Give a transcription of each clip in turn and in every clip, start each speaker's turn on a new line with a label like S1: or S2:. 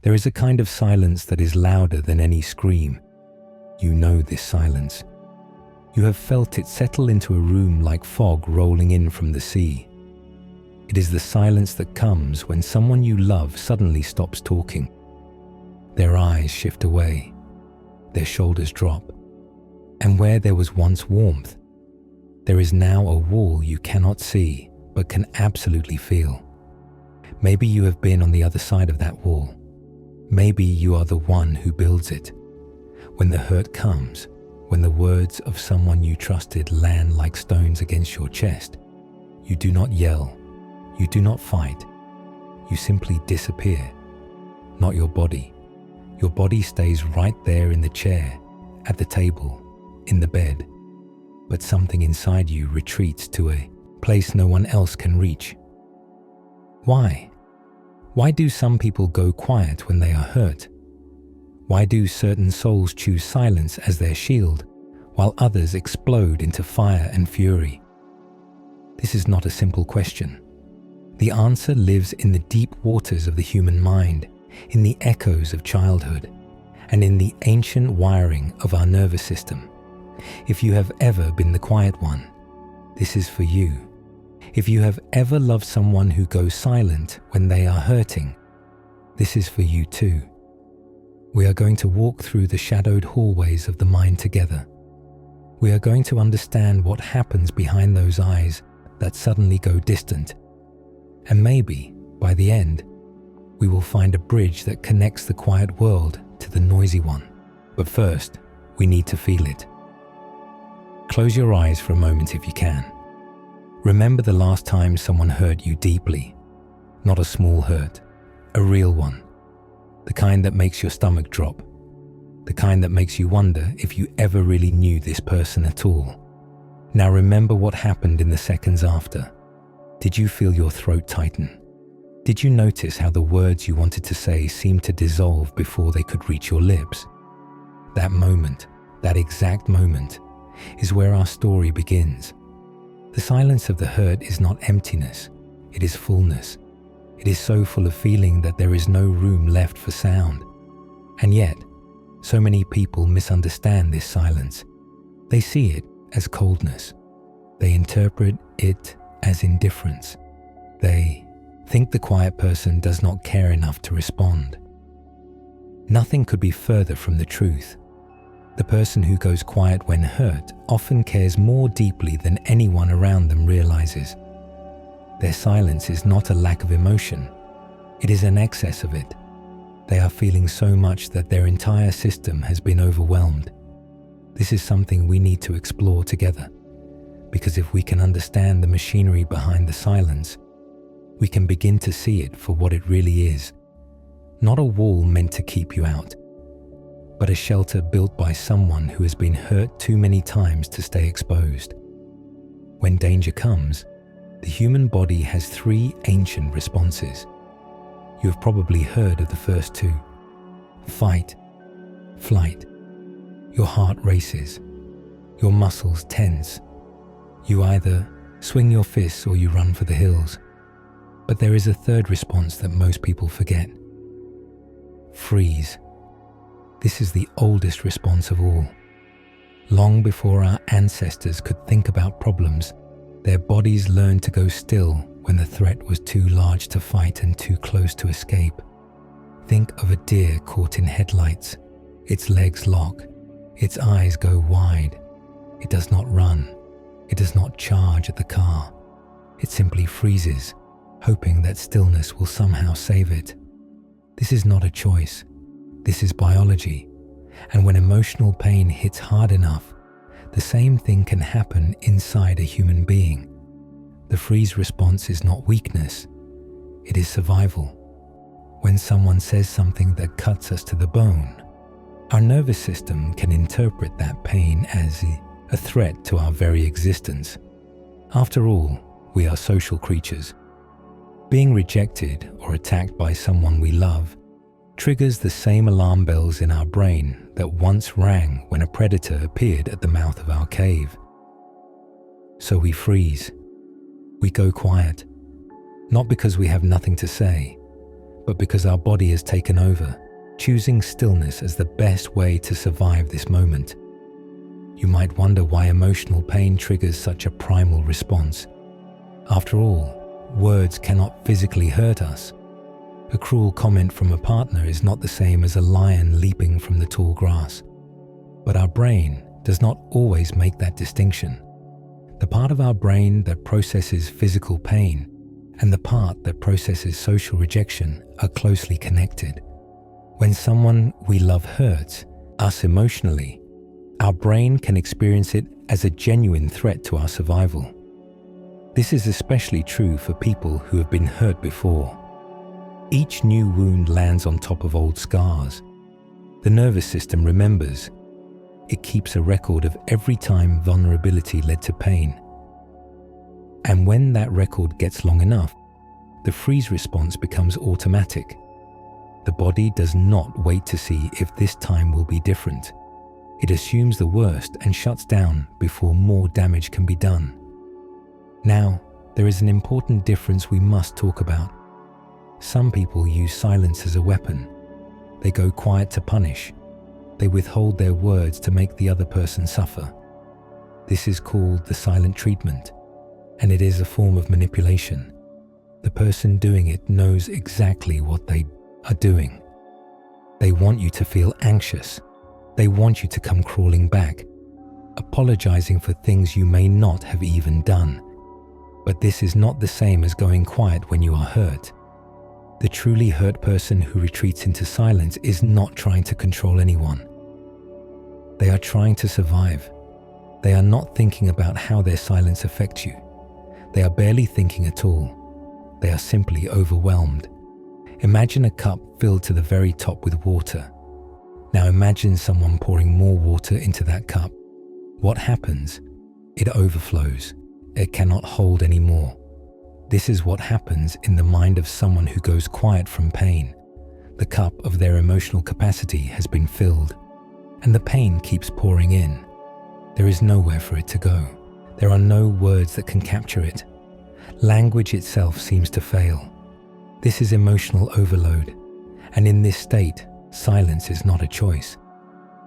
S1: There is a kind of silence that is louder than any scream. You know this silence. You have felt it settle into a room like fog rolling in from the sea. It is the silence that comes when someone you love suddenly stops talking. Their eyes shift away, their shoulders drop, and where there was once warmth, there is now a wall you cannot see but can absolutely feel. Maybe you have been on the other side of that wall. Maybe you are the one who builds it. When the hurt comes, when the words of someone you trusted land like stones against your chest, you do not yell, you do not fight, you simply disappear. Not your body. Your body stays right there in the chair, at the table, in the bed, but something inside you retreats to a place no one else can reach. Why? Why do some people go quiet when they are hurt? Why do certain souls choose silence as their shield, while others explode into fire and fury? This is not a simple question. The answer lives in the deep waters of the human mind, in the echoes of childhood, and in the ancient wiring of our nervous system. If you have ever been the quiet one, this is for you. If you have ever loved someone who goes silent when they are hurting, this is for you too. We are going to walk through the shadowed hallways of the mind together. We are going to understand what happens behind those eyes that suddenly go distant. And maybe, by the end, we will find a bridge that connects the quiet world to the noisy one. But first, we need to feel it. Close your eyes for a moment if you can. Remember the last time someone hurt you deeply. Not a small hurt, a real one. The kind that makes your stomach drop. The kind that makes you wonder if you ever really knew this person at all. Now remember what happened in the seconds after. Did you feel your throat tighten? Did you notice how the words you wanted to say seemed to dissolve before they could reach your lips? That moment, that exact moment, is where our story begins. The silence of the hurt is not emptiness, it is fullness. It is so full of feeling that there is no room left for sound. And yet, so many people misunderstand this silence. They see it as coldness. They interpret it as indifference. They think the quiet person does not care enough to respond. Nothing could be further from the truth. The person who goes quiet when hurt often cares more deeply than anyone around them realizes. Their silence is not a lack of emotion. It is an excess of it. They are feeling so much that their entire system has been overwhelmed. This is something we need to explore together, because if we can understand the machinery behind the silence, we can begin to see it for what it really is. Not a wall meant to keep you out, but a shelter built by someone who has been hurt too many times to stay exposed. When danger comes, the human body has three ancient responses. You have probably heard of the first two: fight, flight. Your heart races, your muscles tense. You either swing your fists or you run for the hills. But there is a third response that most people forget: freeze. This is the oldest response of all. Long before our ancestors could think about problems, their bodies learned to go still when the threat was too large to fight and too close to escape. Think of a deer caught in headlights. Its legs lock, its eyes go wide. It does not run. It does not charge at the car. It simply freezes, hoping that stillness will somehow save it. This is not a choice. This is biology. And when emotional pain hits hard enough, the same thing can happen inside a human being. The freeze response is not weakness. It is survival. When someone says something that cuts us to the bone, our nervous system can interpret that pain as a threat to our very existence. After all, we are social creatures. Being rejected or attacked by someone we love triggers the same alarm bells in our brain that once rang when a predator appeared at the mouth of our cave. So we freeze. We go quiet, not because we have nothing to say, but because our body has taken over, choosing stillness as the best way to survive this moment. You might wonder why emotional pain triggers such a primal response. After all, words cannot physically hurt us. A cruel comment from a partner is not the same as a lion leaping from the tall grass. But our brain does not always make that distinction. The part of our brain that processes physical pain and the part that processes social rejection are closely connected. When someone we love hurts us emotionally, our brain can experience it as a genuine threat to our survival. This is especially true for people who have been hurt before. Each new wound lands on top of old scars. The nervous system remembers. It keeps a record of every time vulnerability led to pain. And when that record gets long enough, the freeze response becomes automatic. The body does not wait to see if this time will be different. It assumes the worst and shuts down before more damage can be done. Now, there is an important difference we must talk about. Some people use silence as a weapon. They go quiet to punish. They withhold their words to make the other person suffer. This is called the silent treatment, and it is a form of manipulation. The person doing it knows exactly what they are doing. They want you to feel anxious. They want you to come crawling back, apologizing for things you may not have even done. But this is not the same as going quiet when you are hurt. The truly hurt person who retreats into silence is not trying to control anyone. They are trying to survive. They are not thinking about how their silence affects you. They are barely thinking at all. They are simply overwhelmed. Imagine a cup filled to the very top with water. Now imagine someone pouring more water into that cup. What happens? It overflows. It cannot hold any more. This is what happens in the mind of someone who goes quiet from pain. The cup of their emotional capacity has been filled, and the pain keeps pouring in. There is nowhere for it to go. There are no words that can capture it. Language itself seems to fail. This is emotional overload, and in this state, silence is not a choice.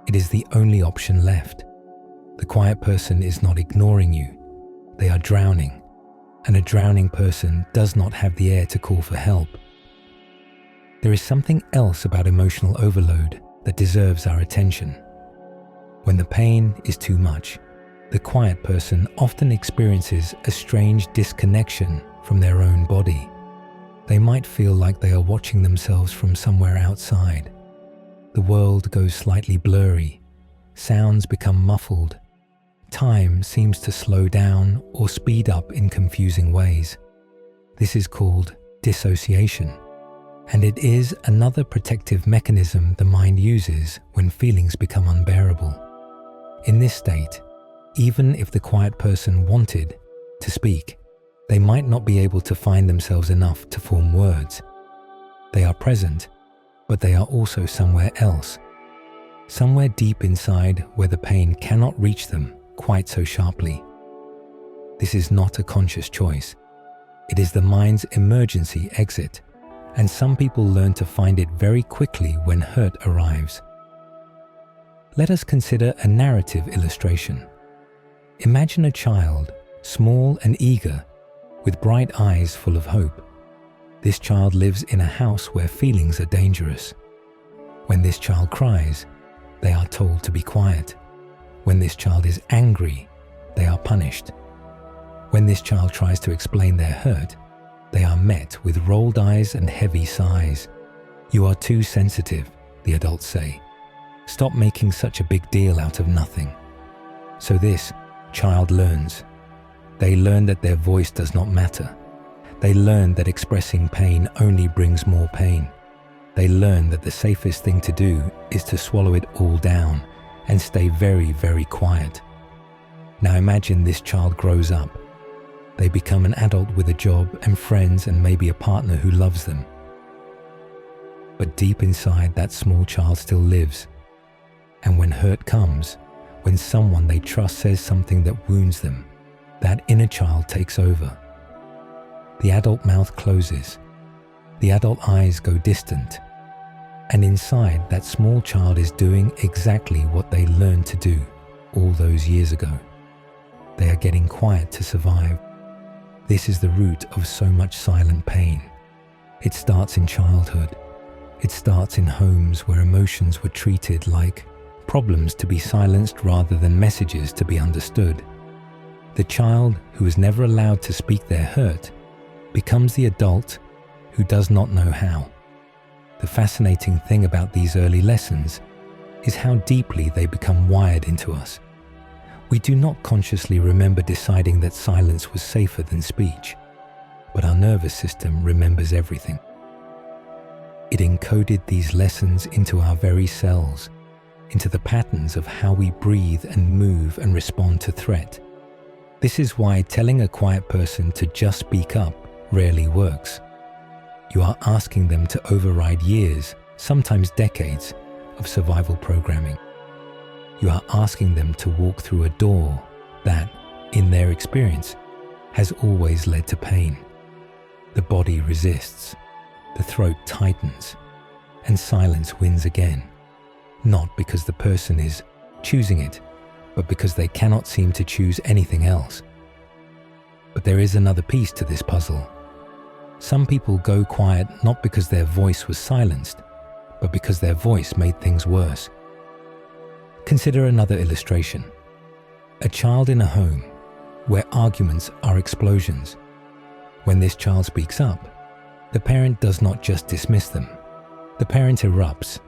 S1: It is the only option left. The quiet person is not ignoring you. They are drowning, and a drowning person does not have the air to call for help. There is something else about emotional overload that deserves our attention. When the pain is too much, the quiet person often experiences a strange disconnection from their own body. They might feel like they are watching themselves from somewhere outside. The world goes slightly blurry. Sounds become muffled. Time seems to slow down or speed up in confusing ways. This is called dissociation, and it is another protective mechanism the mind uses when feelings become unbearable. In this state, even if the quiet person wanted to speak, they might not be able to find themselves enough to form words. They are present, but they are also somewhere else, somewhere deep inside where the pain cannot reach them quite so sharply. This is not a conscious choice. It is the mind's emergency exit, and some people learn to find it very quickly when hurt arrives. Let us consider a narrative illustration. Imagine a child, small and eager, with bright eyes full of hope. This child lives in a house where feelings are dangerous. When this child cries, they are told to be quiet. When this child is angry, they are punished. When this child tries to explain their hurt, they are met with rolled eyes and heavy sighs. "You are too sensitive," the adults say. "Stop making such a big deal out of nothing." So this child learns. They learn that their voice does not matter. They learn that expressing pain only brings more pain. They learn that the safest thing to do is to swallow it all down and stay very, very quiet. Now imagine this child grows up. They become an adult with a job and friends and maybe a partner who loves them. But deep inside, that small child still lives. And when hurt comes, when someone they trust says something that wounds them, that inner child takes over. The adult mouth closes. The adult eyes go distant, and inside, that small child is doing exactly what they learned to do all those years ago. They are getting quiet to survive. This is the root of so much silent pain. It starts in childhood. It starts in homes where emotions were treated like problems to be silenced rather than messages to be understood. The child who is never allowed to speak their hurt becomes the adult who does not know how. The fascinating thing about these early lessons is how deeply they become wired into us. We do not consciously remember deciding that silence was safer than speech, but our nervous system remembers everything. It encoded these lessons into our very cells, into the patterns of how we breathe and move and respond to threat. This is why telling a quiet person to just speak up rarely works. You are asking them to override years, sometimes decades, of survival programming. You are asking them to walk through a door that, in their experience, has always led to pain. The body resists, the throat tightens, and silence wins again. Not because the person is choosing it, but because they cannot seem to choose anything else. But there is another piece to this puzzle. Some people go quiet not because their voice was silenced, but because their voice made things worse. Consider another illustration. A child in a home where arguments are explosions. When this child speaks up, the parent does not just dismiss them. The parent erupts.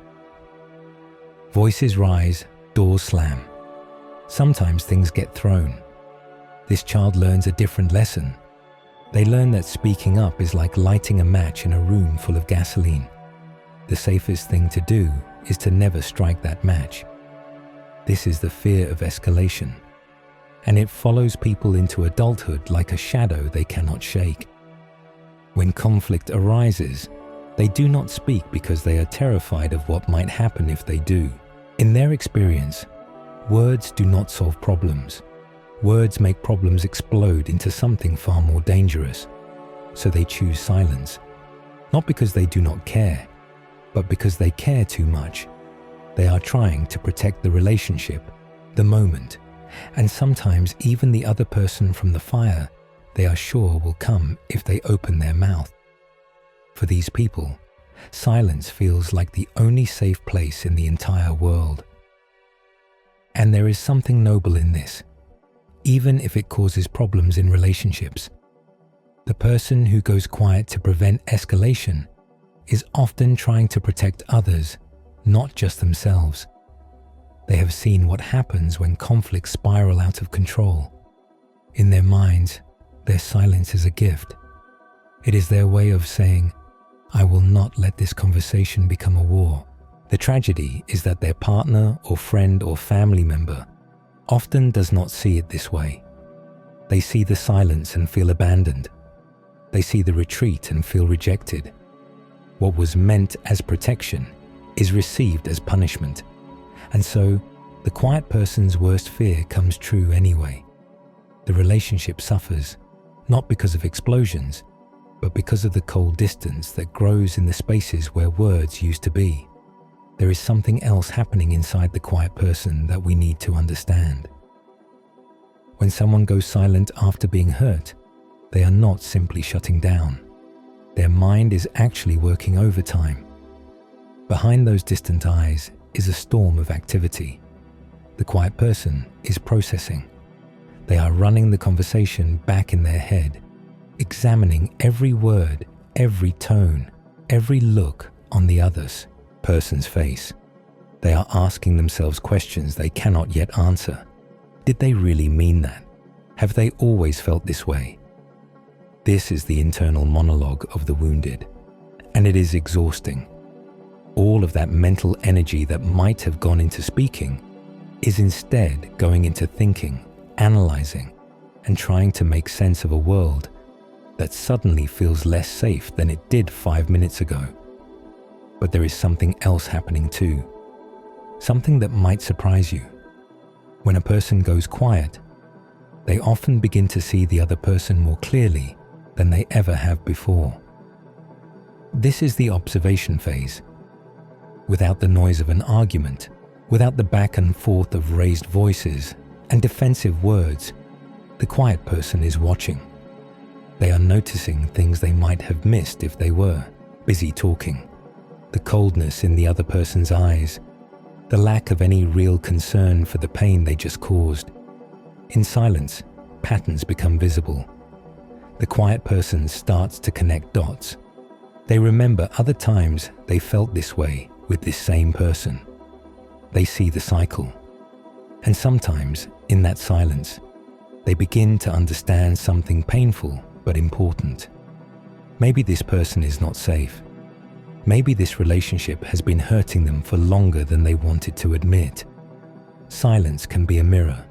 S1: Voices rise, doors slam. Sometimes things get thrown. This child learns a different lesson. They learn that speaking up is like lighting a match in a room full of gasoline. The safest thing to do is to never strike that match. This is the fear of escalation, and it follows people into adulthood like a shadow they cannot shake. When conflict arises, they do not speak because they are terrified of what might happen if they do. In their experience, words do not solve problems. Words make problems explode into something far more dangerous. So they choose silence, not because they do not care, but because they care too much. They are trying to protect the relationship, the moment, and sometimes even the other person from the fire they are sure will come if they open their mouth. For these people, silence feels like the only safe place in the entire world. And there is something noble in this, even if it causes problems in relationships. The person who goes quiet to prevent escalation is often trying to protect others, not just themselves. They have seen what happens when conflicts spiral out of control. In their minds, their silence is a gift. It is their way of saying, "I will not let this conversation become a war." The tragedy is that their partner or friend or family member often does not see it this way. They see the silence and feel abandoned. They see the retreat and feel rejected. What was meant as protection is received as punishment. And so, the quiet person's worst fear comes true anyway. The relationship suffers, not because of explosions, but because of the cold distance that grows in the spaces where words used to be. There is something else happening inside the quiet person that we need to understand. When someone goes silent after being hurt, they are not simply shutting down. Their mind is actually working overtime. Behind those distant eyes is a storm of activity. The quiet person is processing. They are running the conversation back in their head, examining every word, every tone, every look on the other's person's face. They are asking themselves questions they cannot yet answer. Did they really mean that? Have they always felt this way? This is the internal monologue of the wounded, and it is exhausting. All of that mental energy that might have gone into speaking is instead going into thinking, analyzing, and trying to make sense of a world that suddenly feels less safe than it did 5 minutes ago. But there is something else happening too, something that might surprise you. When a person goes quiet, they often begin to see the other person more clearly than they ever have before. This is the observation phase. Without the noise of an argument, without the back and forth of raised voices and defensive words, the quiet person is watching. They are noticing things they might have missed if they were busy talking. The coldness in the other person's eyes, the lack of any real concern for the pain they just caused. In silence, patterns become visible. The quiet person starts to connect dots. They remember other times they felt this way with this same person. They see the cycle. And sometimes, in that silence, they begin to understand something painful but important. Maybe this person is not safe. Maybe this relationship has been hurting them for longer than they wanted to admit. Silence can be a mirror.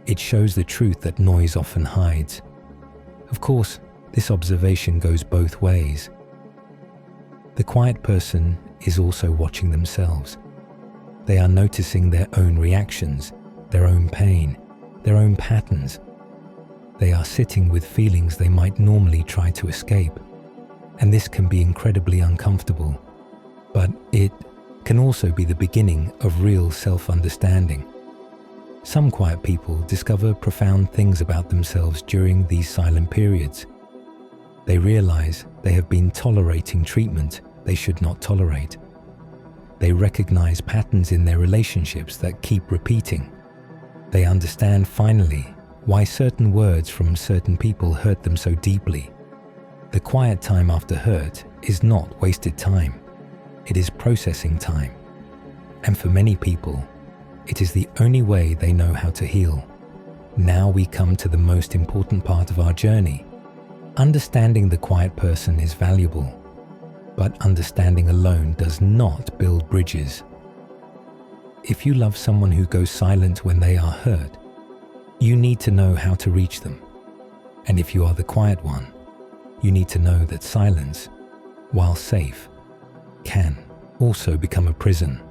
S1: It shows the truth that noise often hides. Of course, this observation goes both ways. The quiet person is also watching themselves. They are noticing their own reactions, their own pain, their own patterns. They are sitting with feelings they might normally try to escape. And this can be incredibly uncomfortable. But it can also be the beginning of real self-understanding. Some quiet people discover profound things about themselves during these silent periods. They realize they have been tolerating treatment they should not tolerate. They recognize patterns in their relationships that keep repeating. They understand finally why certain words from certain people hurt them so deeply. The quiet time after hurt is not wasted time. It is processing time. And for many people, it is the only way they know how to heal. Now we come to the most important part of our journey. Understanding the quiet person is valuable, but understanding alone does not build bridges. If you love someone who goes silent when they are hurt, you need to know how to reach them. And if you are the quiet one, you need to know that silence, while safe, can also become a prison.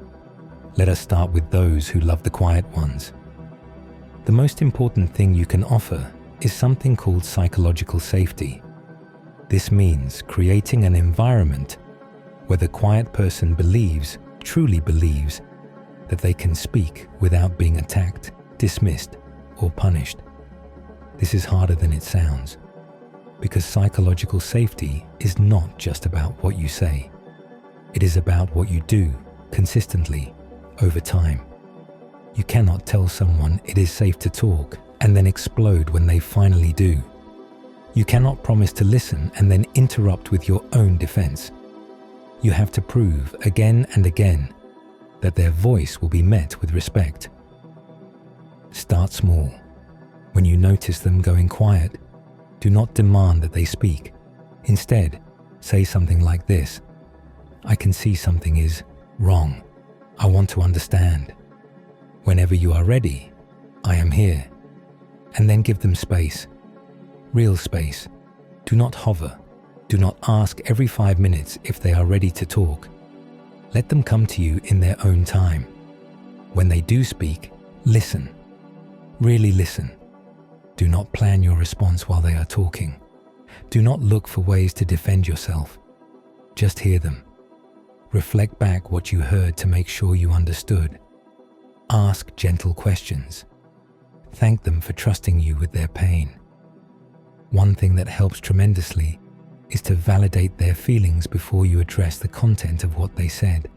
S1: Let us start with those who love the quiet ones. The most important thing you can offer is something called psychological safety. This means creating an environment where the quiet person truly believes, that they can speak without being attacked, dismissed, or punished. This is harder than it sounds, because psychological safety is not just about what you say. It is about what you do consistently over time. You cannot tell someone it is safe to talk and then explode when they finally do. You cannot promise to listen and then interrupt with your own defense. You have to prove again and again that their voice will be met with respect. Start small. When you notice them going quiet, do not demand that they speak. Instead, say something like this: "I can see something is wrong. I want to understand. Whenever you are ready, I am here." And then give them space. Real space. Do not hover. Do not ask every 5 minutes if they are ready to talk. Let them come to you in their own time. When they do speak, listen. Really listen. Do not plan your response while they are talking. Do not look for ways to defend yourself. Just hear them. Reflect back what you heard to make sure you understood. Ask gentle questions. Thank them for trusting you with their pain. One thing that helps tremendously is to validate their feelings before you address the content of what they said.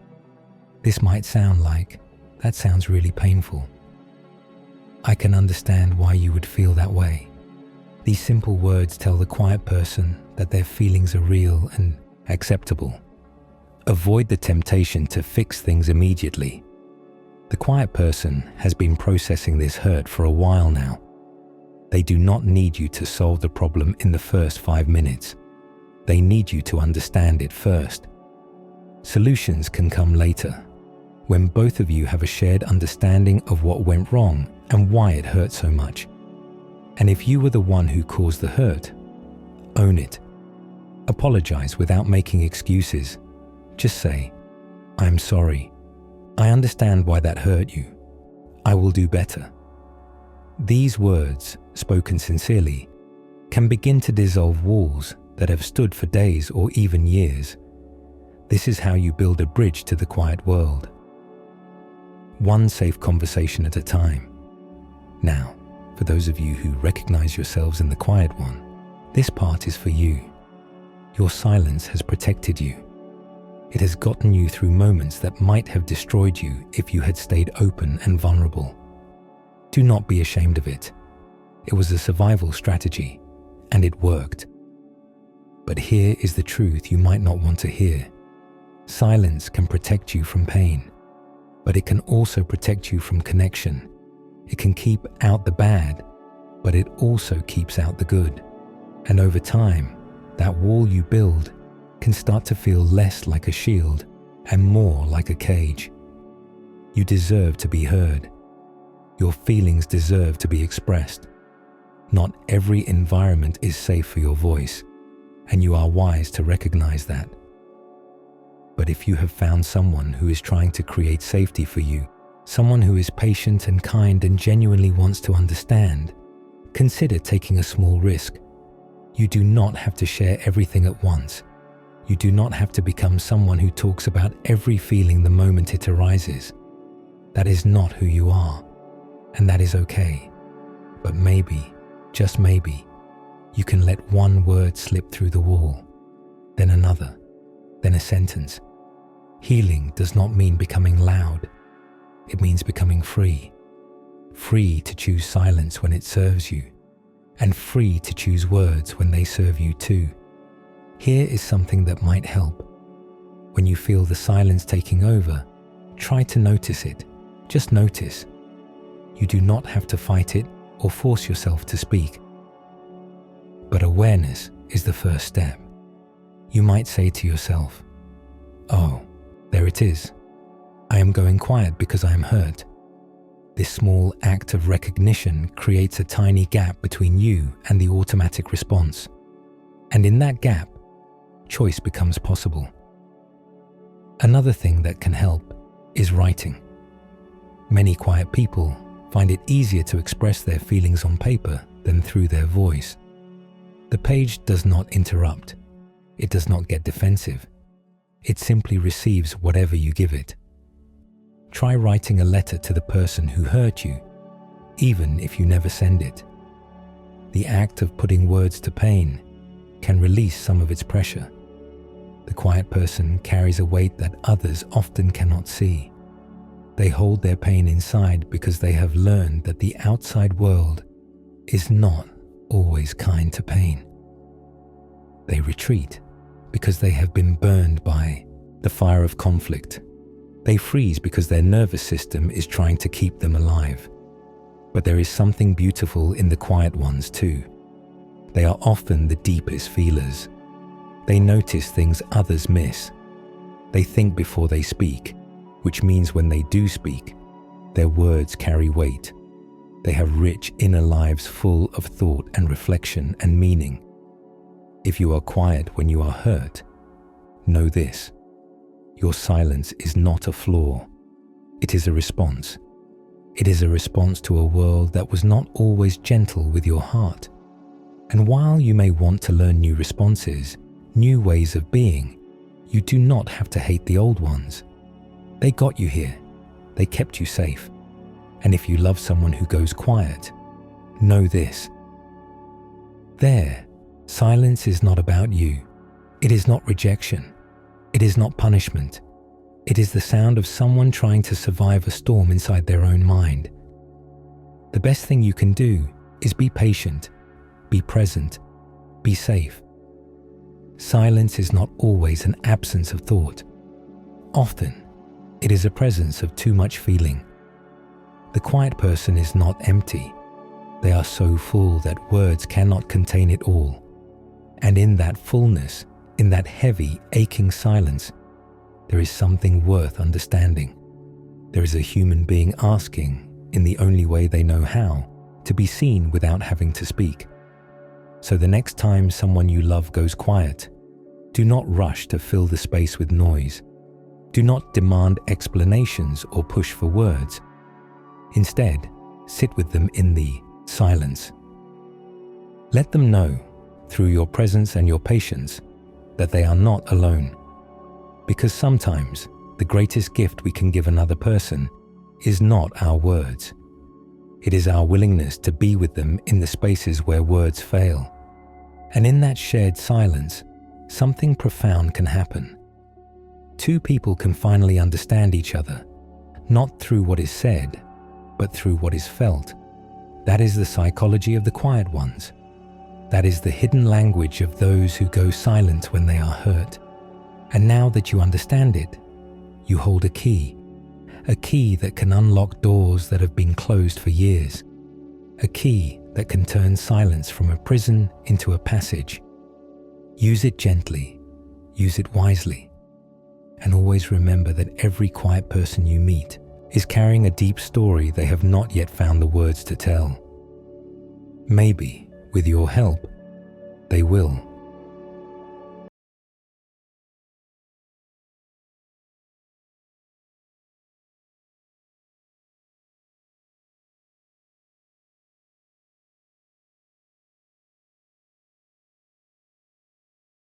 S1: This might sound like, "That sounds really painful. I can understand why you would feel that way." These simple words tell the quiet person that their feelings are real and acceptable. Avoid the temptation to fix things immediately. The quiet person has been processing this hurt for a while now. They do not need you to solve the problem in the first 5 minutes. They need you to understand it first. Solutions can come later, when both of you have a shared understanding of what went wrong and why it hurt so much. And if you were the one who caused the hurt, own it. Apologize without making excuses. Just say, "I'm sorry. I understand why that hurt you. I will do better." These words, spoken sincerely, can begin to dissolve walls that have stood for days or even years. This is how you build a bridge to the quiet world. One safe conversation at a time. Now, for those of you who recognize yourselves in the quiet one, this part is for you. Your silence has protected you. It has gotten you through moments that might have destroyed you if you had stayed open and vulnerable. Do not be ashamed of it. It was a survival strategy, and it worked. But here is the truth you might not want to hear. Silence can protect you from pain, but it can also protect you from connection. It can keep out the bad, but it also keeps out the good. And over time, that wall you build can start to feel less like a shield and more like a cage. You deserve to be heard. Your feelings deserve to be expressed. Not every environment is safe for your voice, and you are wise to recognize that. But if you have found someone who is trying to create safety for you, someone who is patient and kind and genuinely wants to understand, consider taking a small risk. You do not have to share everything at once. You do not have to become someone who talks about every feeling the moment it arises. That is not who you are, and that is okay. But maybe, just maybe, you can let one word slip through the wall, then another, then a sentence. Healing does not mean becoming loud. It means becoming free. Free to choose silence when it serves you, and free to choose words when they serve you too. Here is something that might help. When you feel the silence taking over, try to notice it. Just notice. You do not have to fight it or force yourself to speak. But awareness is the first step. You might say to yourself, "Oh, there it is. I am going quiet because I am hurt." This small act of recognition creates a tiny gap between you and the automatic response. And in that gap, choice becomes possible. Another thing that can help is writing. Many quiet people find it easier to express their feelings on paper than through their voice. The page does not interrupt. It does not get defensive. It simply receives whatever you give it. Try writing a letter to the person who hurt you, even if you never send it. The act of putting words to pain can release some of its pressure. The quiet person carries a weight that others often cannot see. They hold their pain inside because they have learned that the outside world is not always kind to pain. They retreat because they have been burned by the fire of conflict. They freeze because their nervous system is trying to keep them alive. But there is something beautiful in the quiet ones too. They are often the deepest feelers. They notice things others miss. They think before they speak, which means when they do speak, their words carry weight. They have rich inner lives full of thought and reflection and meaning. If you are quiet when you are hurt, know this: your silence is not a flaw. It is a response. It is a response to a world that was not always gentle with your heart. And while you may want to learn new responses, new ways of being, you do not have to hate the old ones. They got you here. They kept you safe. And if you love someone who goes quiet, know this: silence is not about you. It is not rejection. It is not punishment. It is the sound of someone trying to survive a storm inside their own mind. The best thing you can do is be patient, be present, be safe. Silence is not always an absence of thought. Often, it is a presence of too much feeling. The quiet person is not empty. They are so full that words cannot contain it all. And in that fullness, in that heavy, aching silence, there is something worth understanding. There is a human being asking, in the only way they know how, to be seen without having to speak. So the next time someone you love goes quiet, do not rush to fill the space with noise. Do not demand explanations or push for words. Instead, sit with them in the silence. Let them know, through your presence and your patience, that they are not alone. Because sometimes the greatest gift we can give another person is not our words. It is our willingness to be with them in the spaces where words fail. And in that shared silence, something profound can happen. Two people can finally understand each other, not through what is said, but through what is felt. That is the psychology of the quiet ones. That is the hidden language of those who go silent when they are hurt. And now that you understand it, you hold a key that can unlock doors that have been closed for years, a key that can turn silence from a prison into a passage. Use it gently, use it wisely, and always remember that every quiet person you meet is carrying a deep story they have not yet found the words to tell. Maybe, with your help, they will.